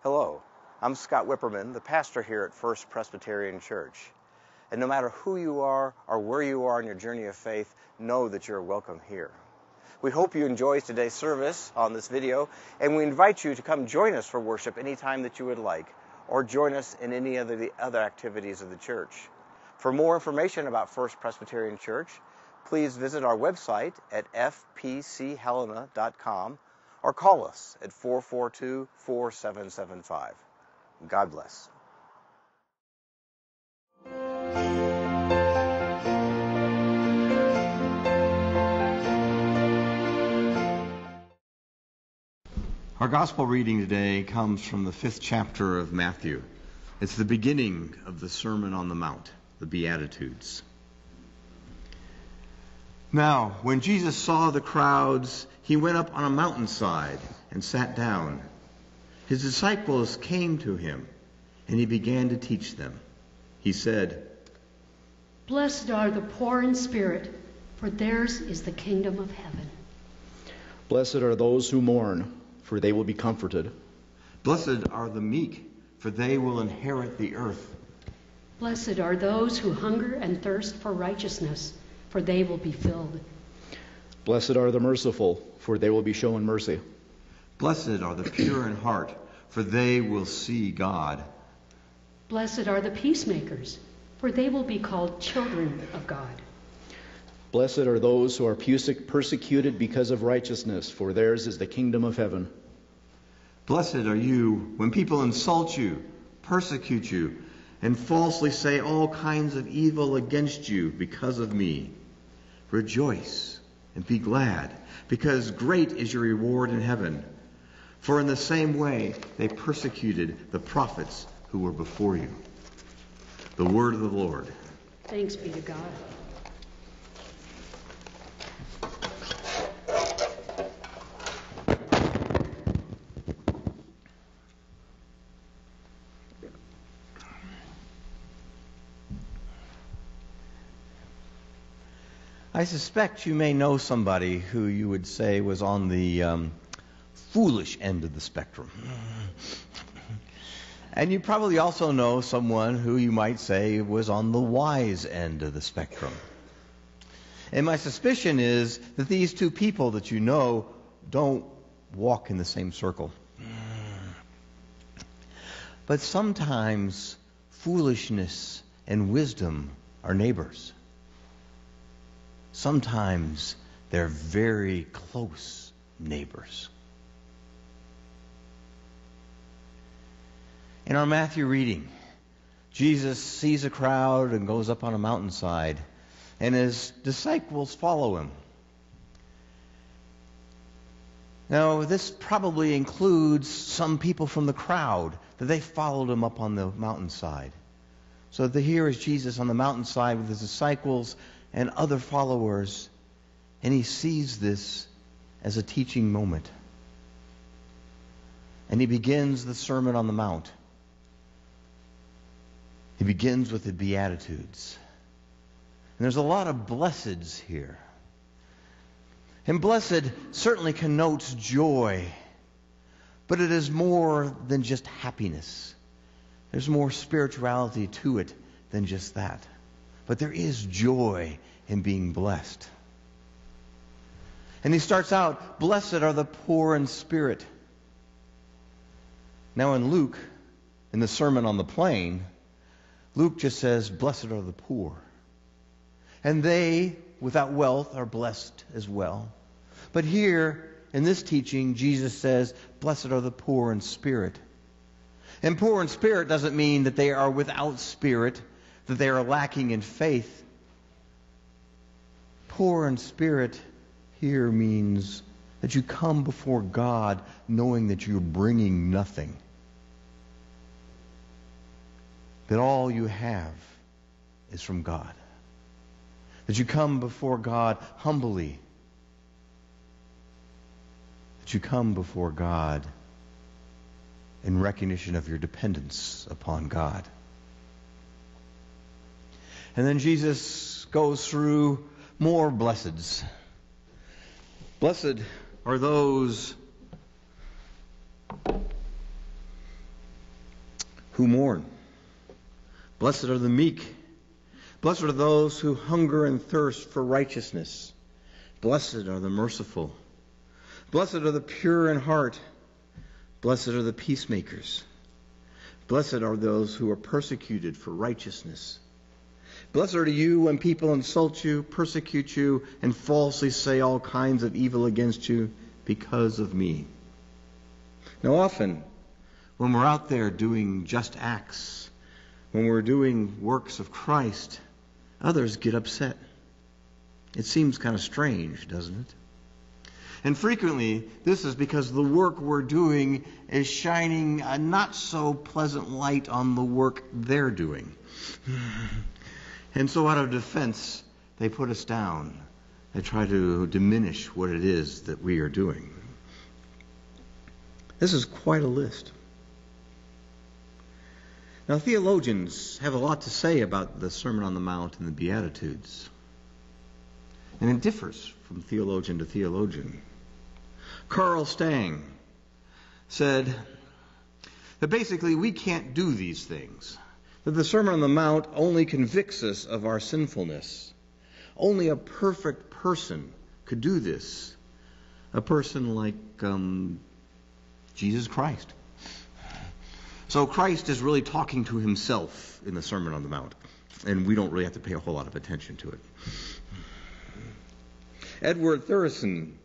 Hello, I'm Scott Wipperman, the pastor here at First Presbyterian Church. And no matter who you are or where you are in your journey of faith, know that you're welcome here. We hope you enjoy today's service on this video, and we invite you to come join us for worship anytime that you would like, or join us in any of the other activities of the church. For more information about First Presbyterian Church, please visit our website at fpchelena.com or call us at 442-4775. God bless. Our gospel reading today comes from the 5th chapter of Matthew. It's the beginning of the Sermon on the Mount, the Beatitudes. Now, when Jesus saw the crowds, he went up on a mountainside and sat down. His disciples came to him, and he began to teach them. He said, "Blessed are the poor in spirit, for theirs is the kingdom of heaven. Blessed are those who mourn, for they will be comforted. Blessed are the meek, for they will inherit the earth. Blessed are those who hunger and thirst for righteousness, for they will be filled. Blessed are the merciful, for they will be shown mercy. Blessed are the pure in heart, for they will see God. Blessed are the peacemakers, for they will be called children of God. Blessed are those who are persecuted because of righteousness, for theirs is the kingdom of heaven. Blessed are you when people insult you, persecute you, and falsely say all kinds of evil against you because of me. Rejoice and be glad, because great is your reward in heaven. For in the same way they persecuted the prophets who were before you." The word of the Lord. Thanks be to God. I suspect you may know somebody who you would say was on the foolish end of the spectrum. And you probably also know someone who you might say was on the wise end of the spectrum. And my suspicion is that these two people that you know don't walk in the same circle. But sometimes foolishness and wisdom are neighbors. Sometimes they're very close neighbors. In our Matthew reading, Jesus sees a crowd and goes up on a mountainside, and his disciples follow him. Now, this probably includes some people from the crowd, that they followed him up on the mountainside. So here is Jesus on the mountainside with his disciples and other followers, and he sees this as a teaching moment. And he begins the Sermon on the Mount. He begins with the Beatitudes. And there's a lot of blesseds here. And blessed certainly connotes joy, but it is more than just happiness. There's more spirituality to it than just that. But there is joy in being blessed. And he starts out, "Blessed are the poor in spirit." Now in Luke, in the Sermon on the Plain, Luke just says, "Blessed are the poor." And they, without wealth, are blessed as well. But here, in this teaching, Jesus says, "Blessed are the poor in spirit." And poor in spirit doesn't mean that they are without spirit, that they are lacking in faith. Poor in spirit here means that you come before God knowing that you're bringing nothing. That all you have is from God. That you come before God humbly. That you come before God in recognition of your dependence upon God. And then Jesus goes through more blesseds. Blessed are those who mourn. Blessed are the meek. Blessed are those who hunger and thirst for righteousness. Blessed are the merciful. Blessed are the pure in heart. Blessed are the peacemakers. Blessed are those who are persecuted for righteousness. Blessed are you when people insult you, persecute you, and falsely say all kinds of evil against you because of me. Now often, when we're out there doing just acts, when we're doing works of Christ, others get upset. It seems kind of strange, doesn't it? And frequently, this is because the work we're doing is shining a not so pleasant light on the work they're doing. And so out of defense, they put us down. They try to diminish what it is that we are doing. This is quite a list. Now, theologians have a lot to say about the Sermon on the Mount and the Beatitudes. And it differs from theologian to theologian. Carl Stang said that basically we can't do these things. That the Sermon on the Mount only convicts us of our sinfulness. Only a perfect person could do this. A person like Jesus Christ. So Christ is really talking to himself in the Sermon on the Mount. And we don't really have to pay a whole lot of attention to it. Edward Thurston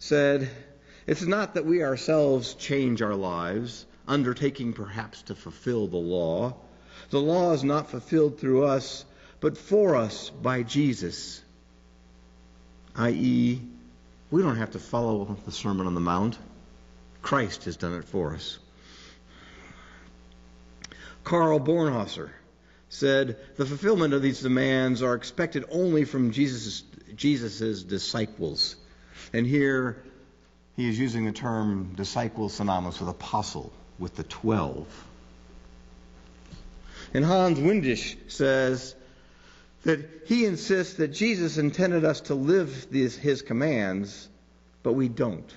said, "It's not that we ourselves change our lives, undertaking perhaps to fulfill the law. The law is not fulfilled through us, but for us by Jesus." I.e., we don't have to follow the Sermon on the Mount. Christ has done it for us. Karl Bornhauser said, "The fulfillment of these demands are expected only from Jesus' disciples." And here he is using the term disciple synonymous with apostle, with the 12. And Hans Windisch says that he insists that Jesus intended us to live his commands, but we don't.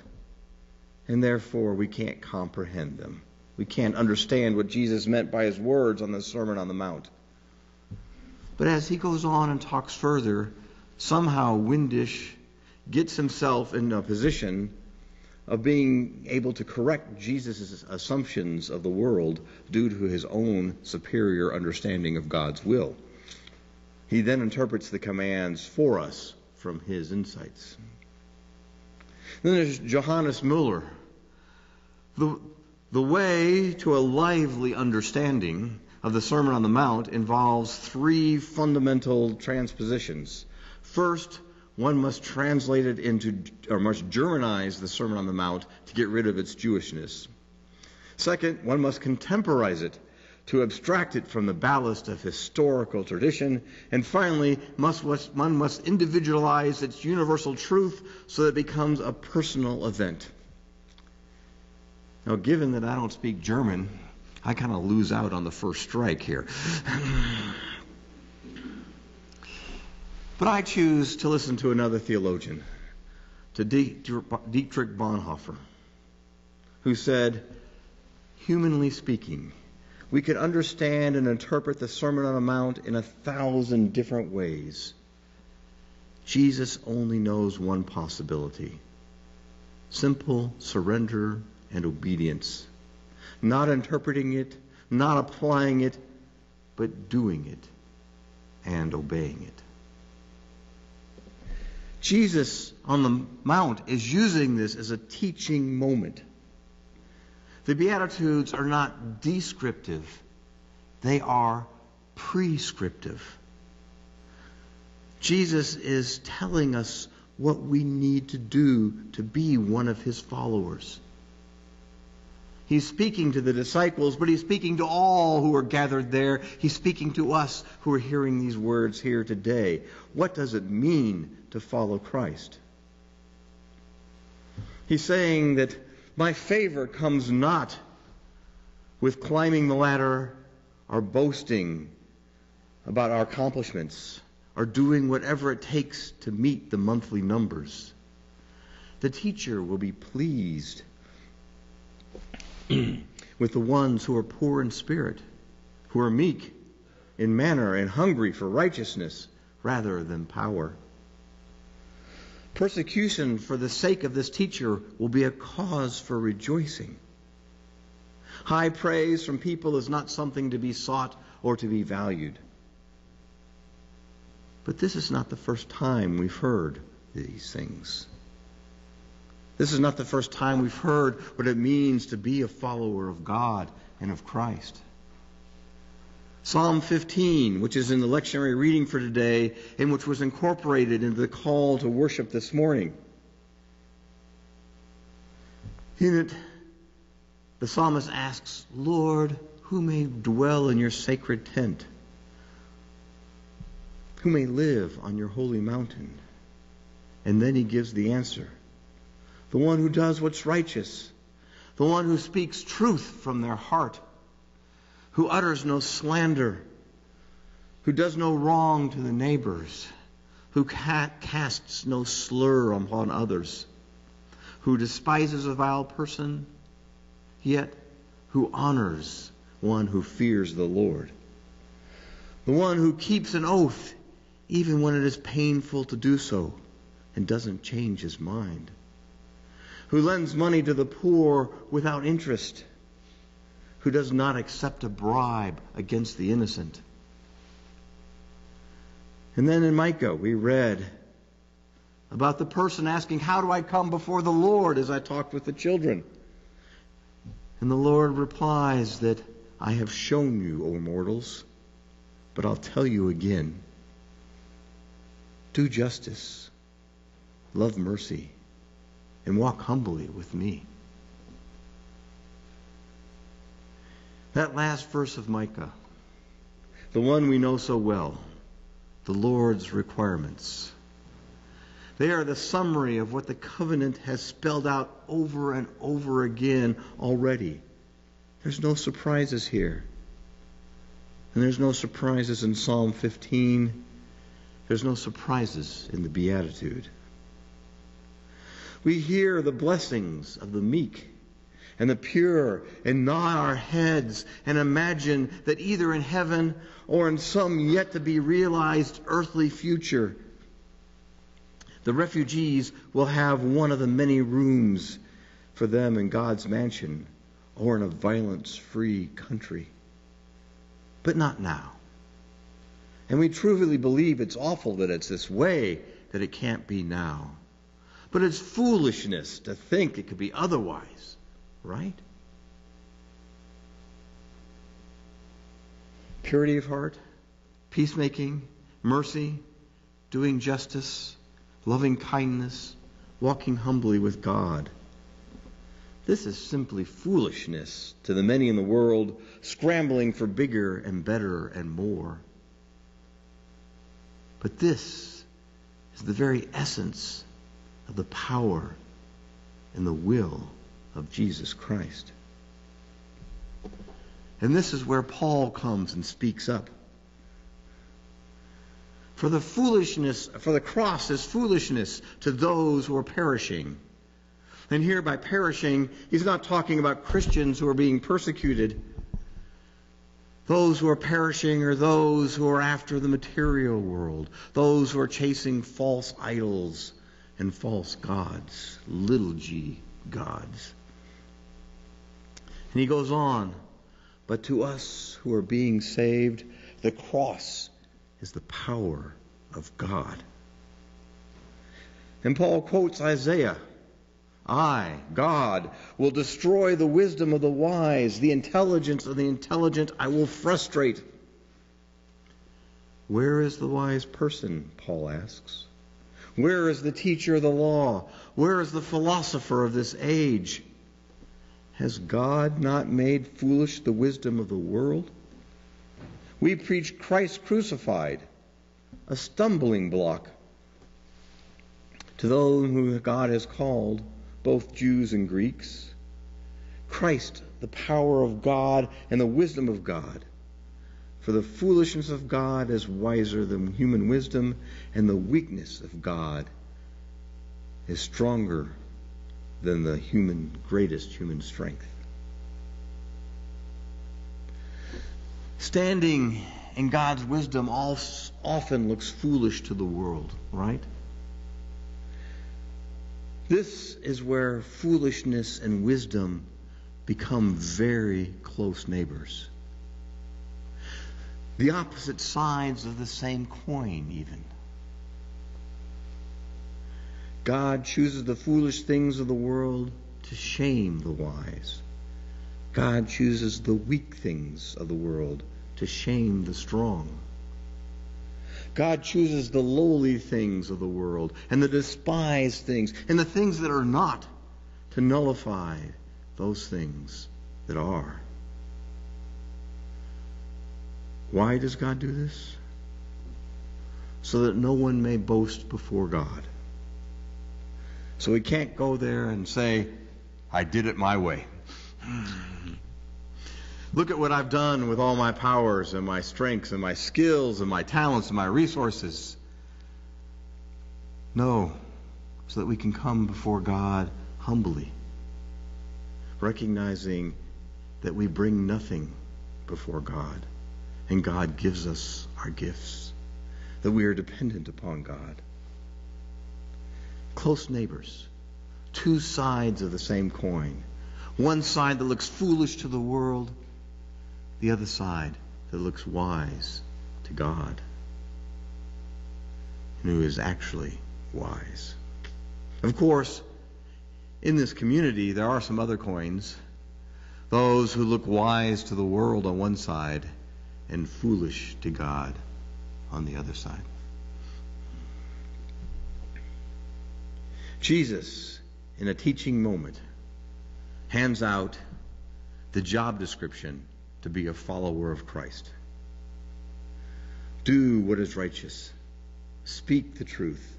And therefore we can't comprehend them. We can't understand what Jesus meant by his words on the Sermon on the Mount. But as he goes on and talks further, somehow Windisch gets himself in a position of being able to correct Jesus' assumptions of the world due to his own superior understanding of God's will. He then interprets the commands for us from his insights. Then there's Johannes Müller. The way to a lively understanding of the Sermon on the Mount involves three fundamental transpositions. First, one must translate it into, or must Germanize the Sermon on the Mount to get rid of its Jewishness. Second, one must contemporize it to abstract it from the ballast of historical tradition. And finally, one must individualize its universal truth so that it becomes a personal event. Now, given that I don't speak German, I kind of lose out on the first strike here. But I choose to listen to another theologian, to Dietrich Bonhoeffer, who said, "Humanly speaking, we could understand and interpret the Sermon on the Mount in 1,000 different ways. Jesus only knows one possibility: simple surrender and obedience. Not interpreting it, not applying it, but doing it and obeying it." Jesus on the Mount is using this as a teaching moment. The Beatitudes are not descriptive. They are prescriptive. Jesus is telling us what we need to do to be one of his followers. He's speaking to the disciples, but he's speaking to all who are gathered there. He's speaking to us who are hearing these words here today. What does it mean to follow Christ? He's saying that my favor comes not with climbing the ladder or boasting about our accomplishments or doing whatever it takes to meet the monthly numbers. The teacher will be pleased with the ones who are poor in spirit, who are meek in manner and hungry for righteousness rather than power. Persecution for the sake of this teacher will be a cause for rejoicing. High praise from people is not something to be sought or to be valued. But this is not the first time we've heard these things. This is not the first time we've heard what it means to be a follower of God and of Christ. Psalm 15, which is in the lectionary reading for today, and which was incorporated into the call to worship this morning. In it, the psalmist asks, Lord, who may dwell in your sacred tent? Who may live on your holy mountain? And then he gives the answer. The one who does what's righteous. The one who speaks truth from their heart. Who utters no slander. Who does no wrong to the neighbors. Who casts no slur upon others. Who despises a vile person, yet who honors one who fears the Lord. The one who keeps an oath even when it is painful to do so and doesn't change his mind. Who lends money to the poor without interest. Who does not accept a bribe against the innocent. And then in Micah we read about the person asking, how do I come before the Lord, as I talked with the children? And the Lord replies that I have shown you, O mortals, but I'll tell you again. Do justice, love mercy, and walk humbly with me. That last verse of Micah, the one we know so well, the Lord's requirements. They are the summary of what the covenant has spelled out over and over again already. There's no surprises here. And there's no surprises in Psalm 15. There's no surprises in the Beatitude. We hear the blessings of the meek and the pure and nod our heads and imagine that either in heaven or in some yet to be realized earthly future, the refugees will have one of the many rooms for them in God's mansion or in a violence-free country. But not now. And we truly believe it's awful that it's this way, that it can't be now. But it's foolishness to think it could be otherwise, right? Purity of heart, peacemaking, mercy, doing justice, loving kindness, walking humbly with God. This is simply foolishness to the many in the world scrambling for bigger and better and more. But this is the very essence of the power and the will of Jesus Christ. And this is where Paul comes and speaks up. For the cross is foolishness to those who are perishing. And here by perishing, he's not talking about Christians who are being persecuted. Those who are perishing are those who are after the material world, those who are chasing false idols and false gods, little g gods. And he goes on, but to us who are being saved, the cross is the power of God. And Paul quotes Isaiah, I, God, will destroy the wisdom of the wise, the intelligence of the intelligent I will frustrate. Where is the wise person, Paul asks? Where is the teacher of the law? Where is the philosopher of this age? Has God not made foolish the wisdom of the world? We preach Christ crucified, a stumbling block to those whom God has called, both Jews and Greeks. Christ, the power of God and the wisdom of God. For the foolishness of God is wiser than human wisdom, and the weakness of God is stronger than the greatest human strength. Standing in God's wisdom often looks foolish to the world, right? This is where foolishness and wisdom become very close neighbors. The opposite sides of the same coin, even. God chooses the foolish things of the world to shame the wise. God chooses the weak things of the world to shame the strong. God chooses the lowly things of the world and the despised things and the things that are not to nullify those things that are. Why does God do this? So that no one may boast before God. So we can't go there and say, I did it my way. Look at what I've done with all my powers and my strengths and my skills and my talents and my resources. No, so that we can come before God humbly, recognizing that we bring nothing before God, and God gives us our gifts, that we are dependent upon God. Close neighbors, two sides of the same coin. One side that looks foolish to the world, the other side that looks wise to God, and who is actually wise. Of course, in this community, there are some other coins. Those who look wise to the world on one side and foolish to God on the other side. Jesus, in a teaching moment, hands out the job description to be a follower of Christ. Do what is righteous. Speak the truth.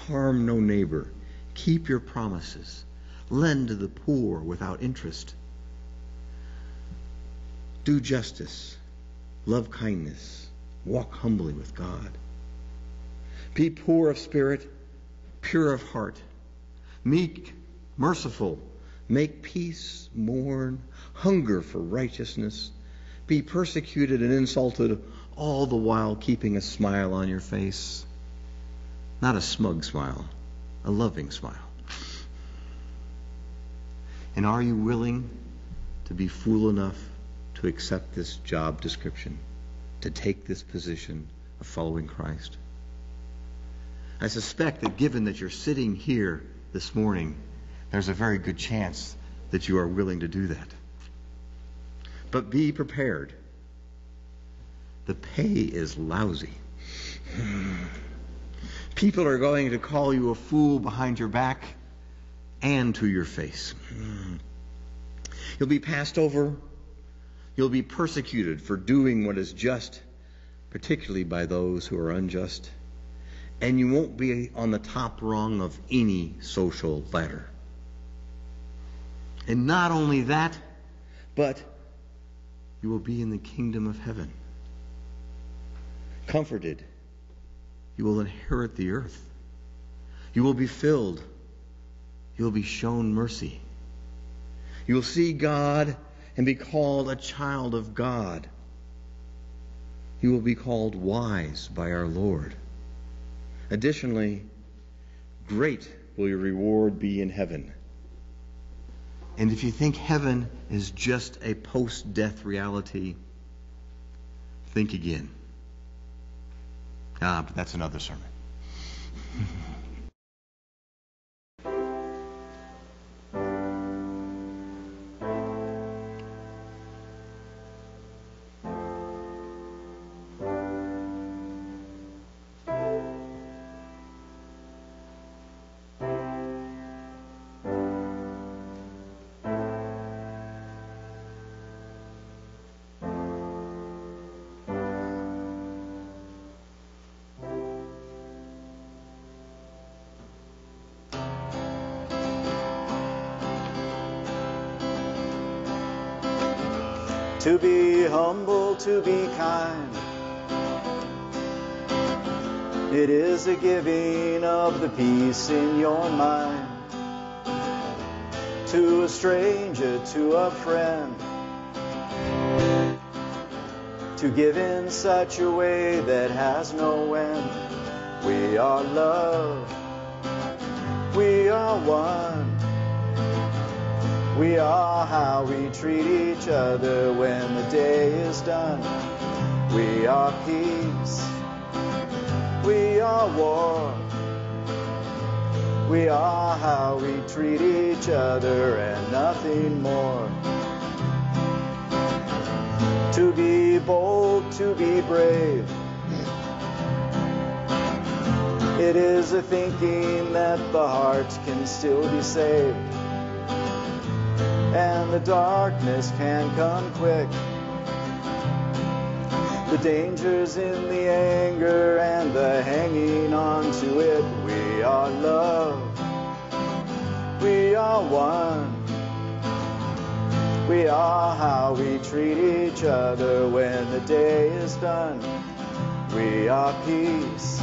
Harm no neighbor. Keep your promises. Lend to the poor without interest. Do justice. Love kindness. Walk humbly with God. Be poor of spirit, pure of heart, meek, merciful, make peace, mourn, hunger for righteousness, be persecuted and insulted, all the while keeping a smile on your face. Not a smug smile, a loving smile. And are you willing to be fool enough to accept this job description, to take this position of following Christ? I suspect that given that you're sitting here this morning, there's a very good chance that you are willing to do that. But be prepared. The pay is lousy. People are going to call you a fool behind your back and to your face. You'll be passed over. You'll be persecuted for doing what is just, particularly by those who are unjust. And you won't be on the top rung of any social ladder. And not only that, but you will be in the kingdom of heaven. Comforted. You will inherit the earth. You will be filled. You will be shown mercy. You will see God and be called a child of God. You will be called wise by our Lord. Additionally, great will your reward be in heaven. And if you think heaven is just a post-death reality, think again. But that's another sermon. To be humble, to be kind. It is a giving of the peace in your mind. To a stranger, to a friend. to give in such a way that has no end. We are love, we are one. We are how we treat each other when the day is done. We are peace, we are war. We are how we treat each other and nothing more. To be bold, to be brave. It is a thinking that the heart can still be saved. And the darkness can come quick. The dangers in the anger and the hanging on to it. We are love, we are one. We are how we treat each other when the day is done. We are peace,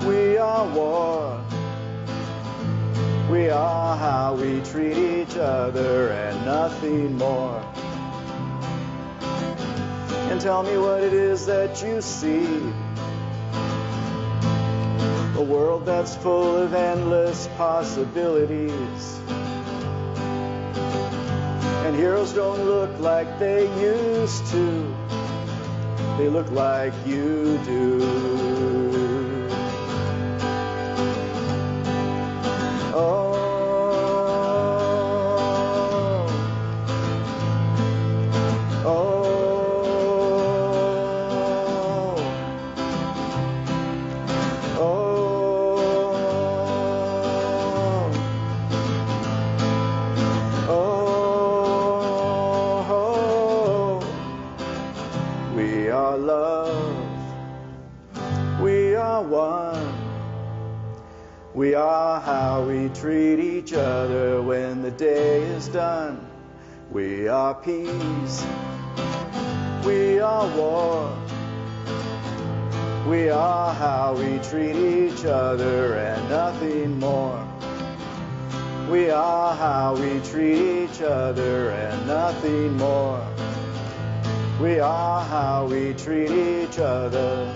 we are war. We are how we treat each other and nothing more. And tell me what it is that you see. A world that's full of endless possibilities. And heroes don't look like they used to. They look like you do. Oh, oh, oh, we are love, we are one. We are how we treat each other when the day is done. We are peace, we are war. We are how we treat each other and nothing more. We are how we treat each other and nothing more. We are how we treat each other.